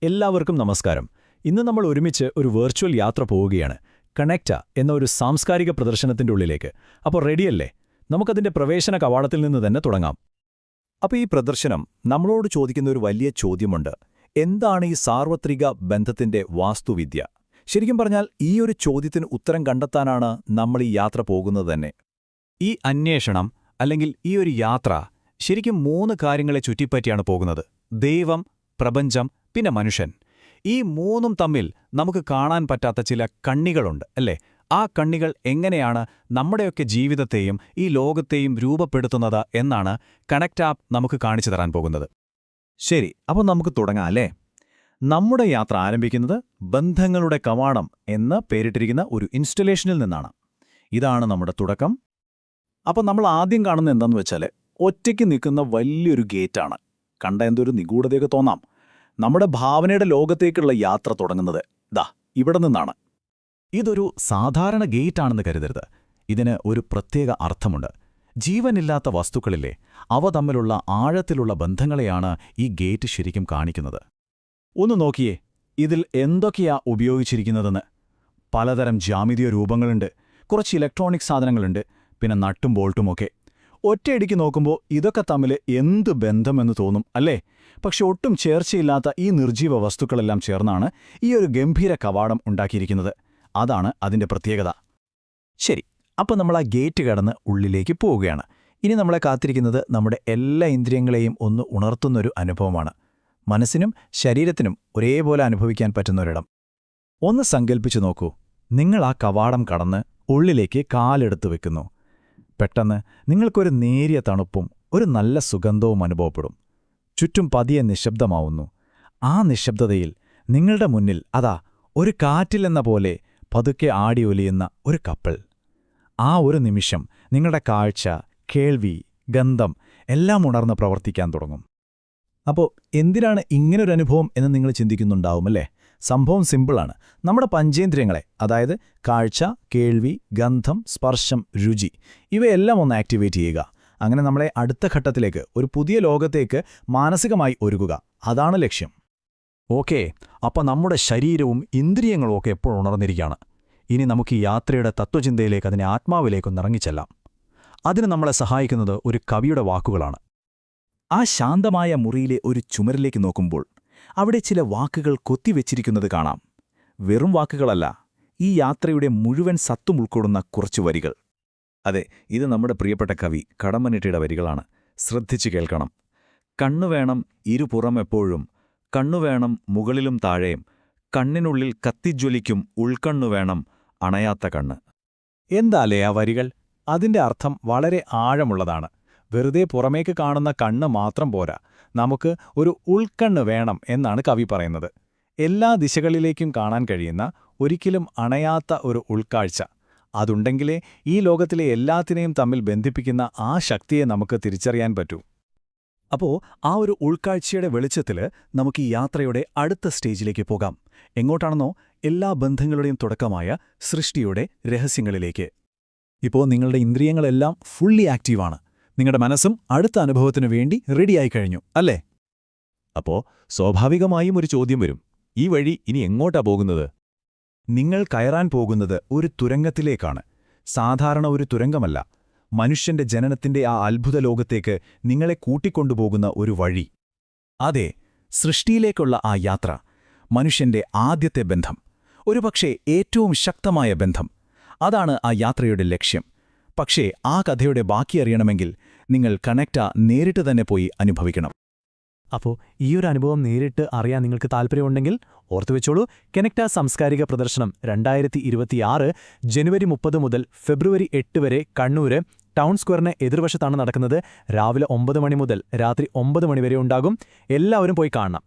എല്ലാവർക്കും നമസ്കാരം. ഇന്ന് നമ്മൾ ഒരുമിച്ച് ഒരു വെർച്വൽ യാത്ര പോവുകയാണ്. കണക്റ്റ എന്ന ഒരു സാംസ്കാരിക പ്രദർശനത്തിന്റെ ഉള്ളിലേക്ക്. അപ്പോൾ റെഡിയല്ലേ? നമുക്കതിന്റെ പ്രവേശന കവാടത്തിൽ നിന്ന് തന്നെ തുടങ്ങാം. അപ്പോൾ ഈ പ്രദർശനം നമ്മളോട് ചോദിക്കുന്ന ഒരു വലിയ ചോദ്യമുണ്ട്. എന്താണ് ഈ സാർവത്രിക ബന്ധത്തിന്റെ വാസ്തുവിദ്യ? ശരിക്കും പറഞ്ഞാൽ ഈ ഒരു ചോദ്യത്തിന് ഉത്തരം കണ്ടെത്താനാണ് നമ്മൾ ഈ യാത്ര പോകുന്നത് തന്നെ. ഈ അന്വേഷണം അല്ലെങ്കിൽ ഈ ഒരു യാത്ര ശരിക്കും 3 കാര്യങ്ങളെ ചുറ്റിപ്പറ്റിയാണ് പോകുന്നത്. ദൈവം, പ്രപഞ്ചം, പിന്നെ മനുഷ്യൻ. ഈ 3ഉം തമ്മിൽ നമുക്ക് കാണാൻ പറ്റാത്ത ചില കണ്ണികളുണ്ട്, അല്ലേ? ആ കണ്ണികൾ എങ്ങനെയാണ് നമ്മുടെയൊക്കെ ജീവിതത്തെയും ഈ ലോകത്തെയും രൂപപ്പെടുത്തുന്നത് എന്നാണ് കണക്റ്റ് ആപ്പ് നമുക്ക് കാണിച്ചു തരാൻ പോകുന്നത്. ശരി, അപ്പോൾ നമുക്ക് തുടങ്ങാം, അല്ലേ? നമ്മുടെ യാത്ര ആരംഭിക്കുന്നത് ബന്ധങ്ങളുടെ കവാടം എന്ന് പേരിട്ടിരിക്കുന്ന ഒരു ഇൻസ്റ്റലേഷനിൽ നിന്നാണ്. ഇതാണ് നമ്മുടെ തുടക്കം. അപ്പോൾ നമ്മൾ ആദ്യം കാണുന്നത് എന്താണെന്ന് വെച്ചാൽ ഒറ്റയ്ക്ക് നിൽക്കുന്ന വലിയൊരു ഗേറ്റാണ്. കണ്ട എന്തൊരു നിഗൂഢതയൊക്കെ തോന്നാം. നമ്മുടെ ഭാവനയുടെ ലോകത്തേക്കുള്ള യാത്ര തുടങ്ങുന്നത് ഇവിടെ നിന്നാണ്. ഇതൊരു സാധാരണ ഗേറ്റാണെന്ന് കരുതരുത്. ഇതിന് ഒരു പ്രത്യേക അർത്ഥമുണ്ട്. ജീവനില്ലാത്ത വസ്തുക്കളില്ലേ, അവ തമ്മിലുള്ള ആഴത്തിലുള്ള ബന്ധങ്ങളെയാണ് ഈ ഗേറ്റ് ശരിക്കും കാണിക്കുന്നത്. ഒന്ന് നോക്കിയേ, ഇതിൽ എന്തൊക്കെയാ ഉപയോഗിച്ചിരിക്കുന്നതെന്ന്. പലതരം ജ്യാമിതീയ രൂപങ്ങളുണ്ട്, കുറച്ച് ഇലക്ട്രോണിക് സാധനങ്ങളുണ്ട്, പിന്നെ നട്ടും ബോൾട്ടുമൊക്കെ. ഒറ്റയടിക്ക് നോക്കുമ്പോൾ ഇതൊക്കെ തമ്മിൽ എന്ത് ബന്ധമെന്ന് തോന്നും, അല്ലേ? പക്ഷെ ഒട്ടും ചേർച്ചയില്ലാത്ത ഈ നിർജീവ വസ്തുക്കളെല്ലാം ചേർന്നാണ് ഈ ഒരു ഗംഭീര കവാടം ഉണ്ടാക്കിയിരിക്കുന്നത്. അതാണ് അതിന്റെ പ്രത്യേകത. ശരി, അപ്പോൾ നമ്മൾ ആ ഗേറ്റ് കടന്ന് ഉള്ളിലേക്ക് പോവുകയാണ്. ഇനി നമ്മളെ കാത്തിരിക്കുന്നത് നമ്മുടെ എല്ലാ ഇന്ദ്രിയങ്ങളെയും ഒന്ന് ഉണർത്തുന്നൊരു അനുഭവമാണ്. മനസ്സിനും ശരീരത്തിനും ഒരേപോലെ അനുഭവിക്കാൻ പറ്റുന്നൊരിടം. ഒന്ന് സങ്കൽപ്പിച്ചു നോക്കൂ. നിങ്ങൾ ആ കവാടം കടന്ന് ഉള്ളിലേക്ക് കാലെടുത്ത് വെക്കുന്നു. പെട്ടെന്ന് നിങ്ങൾക്കൊരു നേരിയ തണുപ്പും ഒരു നല്ല സുഗന്ധവും അനുഭവപ്പെടും. ചുറ്റും പതിയെ നിശബ്ദമാവുന്നു. ആ നിശബ്ദതയിൽ നിങ്ങളുടെ മുന്നിൽ ഒരു കാറ്റിലെന്ന പോലെ പതുക്കെ ആടി ഒലിയുന്ന ഒരു കപ്പൽ. ആ ഒരു നിമിഷം നിങ്ങളുടെ കാഴ്ച, കേൾവി, ഗന്ധം എല്ലാം ഉണർന്ന് പ്രവർത്തിക്കാൻ തുടങ്ങും. അപ്പോൾ എന്തിനാണ് ഇങ്ങനൊരു അനുഭവം എന്ന് നിങ്ങൾ ചിന്തിക്കുന്നുണ്ടാവുമല്ലേ? സംഭവം സിമ്പിളാണ്. നമ്മുടെ പഞ്ചേന്ദ്രിയങ്ങളെ, അതായത് കാഴ്ച, കേൾവി, ഗന്ധം, സ്പർശം, രുചി, ഇവയെല്ലാം ഒന്ന് ആക്ടിവേറ്റ് ചെയ്യുക. അങ്ങനെ നമ്മളെ അടുത്ത ഘട്ടത്തിലേക്ക്, ഒരു പുതിയ ലോകത്തേക്ക് മാനസികമായി ഒരുക്കുക. അതാണ് ലക്ഷ്യം. ഓക്കേ, അപ്പോൾ നമ്മുടെ ശരീരവും ഇന്ദ്രിയങ്ങളും ഒക്കെ എപ്പോഴും ഉണർന്നിരിക്കുകയാണ്. ഇനി നമുക്ക് ഈ യാത്രയുടെ തത്വചിന്തയിലേക്ക്, അതിനെ ആത്മാവിലേക്കൊന്ന് ഇറങ്ങിച്ചെല്ലാം. അതിന് നമ്മളെ സഹായിക്കുന്നത് ഒരു കവിയുടെ വാക്കുകളാണ്. ആ ശാന്തമായ മുറിയിലെ ഒരു ചുമരിലേക്ക് നോക്കുമ്പോൾ അവിടെ ചില വാക്കുകൾ കൊത്തിവെച്ചിരിക്കുന്നത് കാണാം. വെറും വാക്കുകളല്ല, ഈ യാത്രയുടെ മുഴുവൻ സത്തും ഉൾക്കൊള്ളുന്ന കുറച്ചു വരികൾ. അതെ, ഇത് നമ്മുടെ പ്രിയപ്പെട്ട കവി കടമ്മനിട്ടയുടെ വരികളാണ്. ശ്രദ്ധിച്ചു കേൾക്കണം. കണ്ണുവേണം ഇരുപുറം എപ്പോഴും, കണ്ണുവേണം മുകളിലും താഴെയും, കണ്ണിനുള്ളിൽ കത്തിജ്വലിക്കും ഉൾക്കണ്ണുവേണം അണയാത്ത കണ്ണ്. എന്താലേ ആ വരികൾ? അതിന്റെ അർത്ഥം വളരെ ആഴമുള്ളതാണ്. വെറുതെ പുറമേക്ക് കാണുന്ന കണ്ണ് മാത്രം പോരാ, നമുക്ക് ഒരു ഉൾക്കണ്ണ് വേണം എന്നാണ് കവി പറയുന്നത്. എല്ലാ ദിശകളിലേക്കും കാണാൻ കഴിയുന്ന, ഒരിക്കലും അണയാത്ത ഒരു ഉൾക്കാഴ്ച. അതുണ്ടെങ്കിലേ ഈ ലോകത്തിലെ എല്ലാത്തിനെയും തമ്മിൽ ബന്ധിപ്പിക്കുന്ന ആ ശക്തിയെ നമുക്ക് തിരിച്ചറിയാൻ പറ്റൂ. അപ്പോൾ ആ ഒരു ഉൾക്കാഴ്ചയുടെ വെളിച്ചത്തിൽ നമുക്ക് ഈ യാത്രയുടെ അടുത്ത സ്റ്റേജിലേക്ക് പോകാം. എങ്ങോട്ടാണെന്നോ? എല്ലാ ബന്ധങ്ങളുടെയും തുടക്കമായ സൃഷ്ടിയുടെ രഹസ്യങ്ങളിലേക്ക്. ഇപ്പോൾ നിങ്ങളുടെ ഇന്ദ്രിയങ്ങളെല്ലാം ഫുള്ളി ആക്റ്റീവാണ്. നിങ്ങളുടെ മനസ്സും അടുത്ത അനുഭവത്തിനു വേണ്ടി റെഡിയായി കഴിഞ്ഞു, അല്ലേ? അപ്പോൾ സ്വാഭാവികമായും ഒരു ചോദ്യം വരും. ഈ വഴി ഇനി എങ്ങോട്ടാ പോകുന്നത്? നിങ്ങൾ കയറാൻ പോകുന്നത് ഒരു തുരങ്കത്തിലേക്കാണ്. സാധാരണ ഒരു തുരങ്കമല്ല, മനുഷ്യന്റെ ജനനത്തിന്റെ ആ അത്ഭുത ലോകത്തേക്ക് നിങ്ങളെ കൂട്ടിക്കൊണ്ടുപോകുന്ന ഒരു വഴി. അതെ, സൃഷ്ടിയിലേക്കുള്ള ആ യാത്ര. മനുഷ്യന്റെ ആദ്യത്തെ ബന്ധം, ഒരുപക്ഷേ ഏറ്റവും ശക്തമായ ബന്ധം. അതാണ് ആ യാത്രയുടെ ലക്ഷ്യം. പക്ഷേ ആ കഥയുടെ ബാക്കി അറിയണമെങ്കിൽ നിങ്ങൾ കണക്റ്റ നേരിട്ട് തന്നെ പോയി അനുഭവിക്കണം. അപ്പോൾ ഈ ഒരു അനുഭവം നേരിട്ട് അറിയാൻ നിങ്ങൾക്ക് താൽപ്പര്യമുണ്ടെങ്കിൽ ഓർത്തുവെച്ചോളൂ. കണക്റ്റ സാംസ്കാരിക പ്രദർശനം 2026 ജനുവരി 30 മുതൽ ഫെബ്രുവരി 8 വരെ കണ്ണൂര് ടൗൺ സ്ക്വയറിന് എതിർവശത്താണ് നടക്കുന്നത്. രാവിലെ 9 മണി മുതൽ രാത്രി 9 മണി വരെ ഉണ്ടാകും. എല്ലാവരും പോയി കാണണം.